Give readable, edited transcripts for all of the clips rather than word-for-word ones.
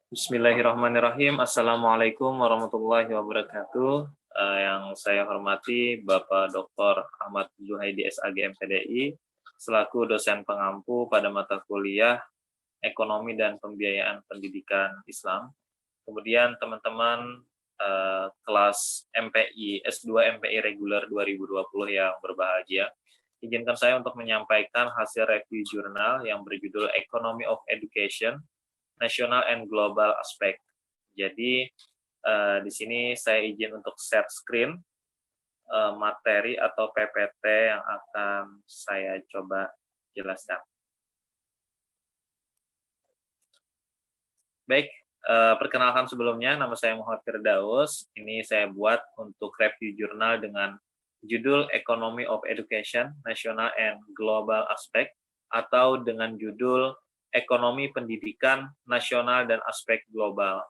Bismillahirrahmanirrahim. Assalamualaikum warahmatullahi wabarakatuh. Yang saya hormati Bapak Dr. Ahmad Zuhaidi SAG MPDI selaku dosen pengampu pada mata kuliah Ekonomi dan Pembiayaan Pendidikan Islam. Kemudian teman-teman kelas MPI S2 MPI reguler 2020 yang berbahagia. Izinkan saya untuk menyampaikan hasil review jurnal yang berjudul Economy of Education National and Global Aspect. Jadi di sini saya izin untuk share screen materi atau PPT yang akan saya coba jelaskan. Baik, perkenalkan sebelumnya, nama saya Muhammad Firdaus. Ini saya buat untuk review jurnal dengan judul Economy of Education, National and Global Aspect, atau dengan judul Ekonomi Pendidikan Nasional dan Aspek Global.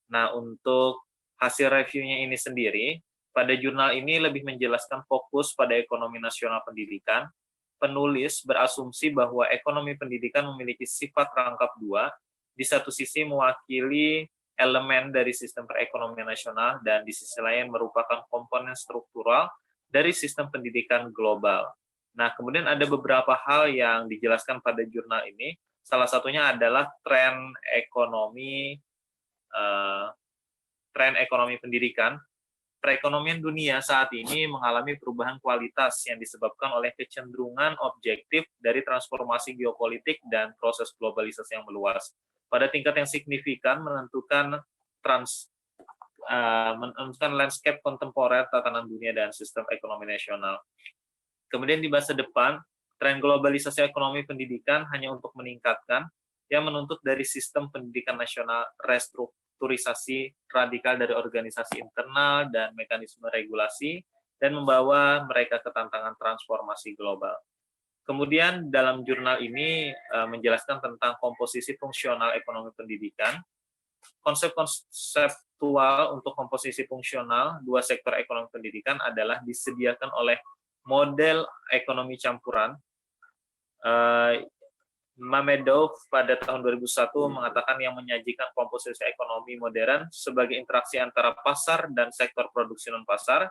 Nah, untuk hasil reviewnya ini sendiri, pada jurnal ini lebih menjelaskan fokus pada ekonomi nasional pendidikan. Penulis berasumsi bahwa ekonomi pendidikan memiliki sifat rangkap dua, di satu sisi mewakili elemen dari sistem perekonomian nasional dan di sisi lain merupakan komponen struktural dari sistem pendidikan global. Nah, kemudian ada beberapa hal yang dijelaskan pada jurnal ini. Salah satunya adalah tren ekonomi pendidikan. Perekonomian dunia saat ini mengalami perubahan kualitas yang disebabkan oleh kecenderungan objektif dari transformasi geopolitik dan proses globalisasi yang meluas. Pada tingkat yang signifikan menentukan landscape kontemporer tatanan dunia dan sistem ekonomi nasional. Kemudian di masa depan, tren globalisasi ekonomi pendidikan hanya untuk meningkatkan, yang menuntut dari sistem pendidikan nasional restrukturisasi radikal dari organisasi internal dan mekanisme regulasi, dan membawa mereka ke tantangan transformasi global. Kemudian dalam jurnal ini menjelaskan tentang komposisi fungsional ekonomi pendidikan. Konsep konseptual untuk komposisi fungsional dua sektor ekonomi pendidikan adalah disediakan oleh model ekonomi campuran. Mamedov pada tahun 2001 mengatakan yang menyajikan komposisi ekonomi modern sebagai interaksi antara pasar dan sektor produksi non-pasar.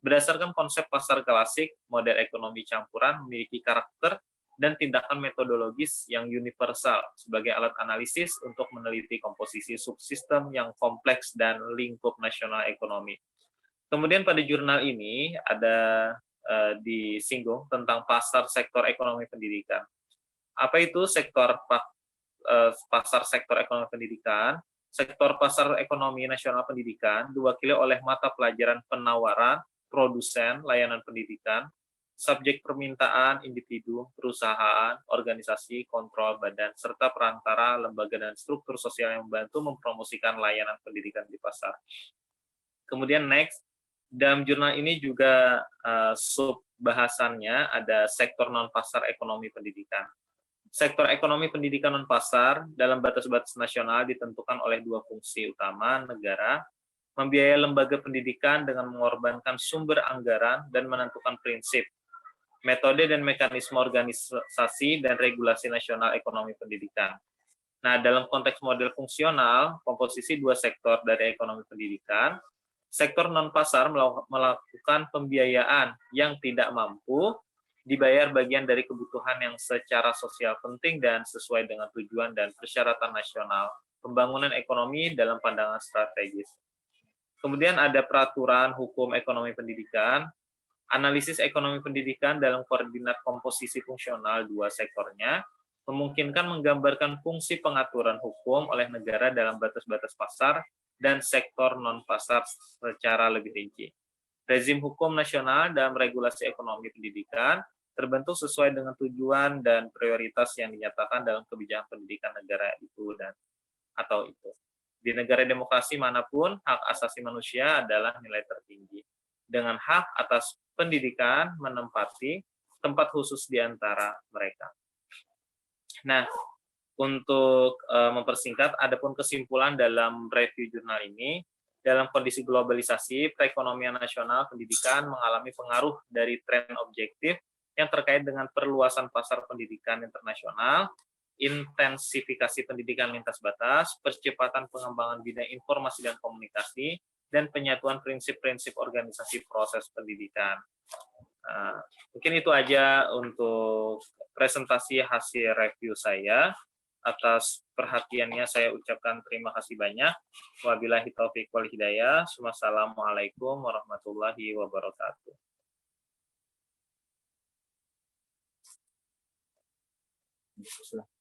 Berdasarkan konsep pasar klasik, model ekonomi campuran memiliki karakter dan tindakan metodologis yang universal sebagai alat analisis untuk meneliti komposisi subsistem yang kompleks dan lingkup nasional ekonomi. Kemudian pada jurnal ini ada disinggung tentang pasar sektor ekonomi pendidikan. Apa itu pasar sektor ekonomi pendidikan? Sektor pasar ekonomi nasional pendidikan diwakili oleh mata pelajaran penawaran, produsen, layanan pendidikan, subjek permintaan, individu, perusahaan, organisasi, kontrol, badan, serta perantara, lembaga, dan struktur sosial yang membantu mempromosikan layanan pendidikan di pasar. Kemudian next, dalam jurnal ini juga sub bahasannya ada sektor non-pasar ekonomi pendidikan. Sektor ekonomi pendidikan non-pasar dalam batas-batas nasional ditentukan oleh dua fungsi utama negara, membiayai lembaga pendidikan dengan mengorbankan sumber anggaran dan menentukan prinsip, metode dan mekanisme organisasi dan regulasi nasional ekonomi pendidikan. Nah, dalam konteks model fungsional, komposisi dua sektor dari ekonomi pendidikan, sektor non-pasar melakukan pembiayaan yang tidak mampu dibayar bagian dari kebutuhan yang secara sosial penting dan sesuai dengan tujuan dan persyaratan nasional pembangunan ekonomi dalam pandangan strategis. Kemudian ada peraturan hukum ekonomi pendidikan, analisis ekonomi pendidikan dalam koordinat komposisi fungsional dua sektornya, memungkinkan menggambarkan fungsi pengaturan hukum oleh negara dalam batas-batas pasar dan sektor non-pasar secara lebih rinci. Rezim hukum nasional dalam regulasi ekonomi pendidikan terbentuk sesuai dengan tujuan dan prioritas yang dinyatakan dalam kebijakan pendidikan negara itu atau itu. Di negara demokrasi manapun, hak asasi manusia adalah nilai tertinggi. Dengan hak atas pendidikan menempati tempat khusus di antara mereka. Nah, untuk mempersingkat, adapun kesimpulan dalam review jurnal ini, dalam kondisi globalisasi, perekonomian nasional pendidikan mengalami pengaruh dari tren objektif yang terkait dengan perluasan pasar pendidikan internasional, intensifikasi pendidikan lintas batas, percepatan pengembangan bidang informasi dan komunikasi, dan penyatuan prinsip-prinsip organisasi proses pendidikan. Mungkin itu aja untuk presentasi hasil review saya. Atas perhatiannya saya ucapkan terima kasih banyak. Wabillahi taufiq wal hidayah. Wassalamualaikum warahmatullahi wabarakatuh.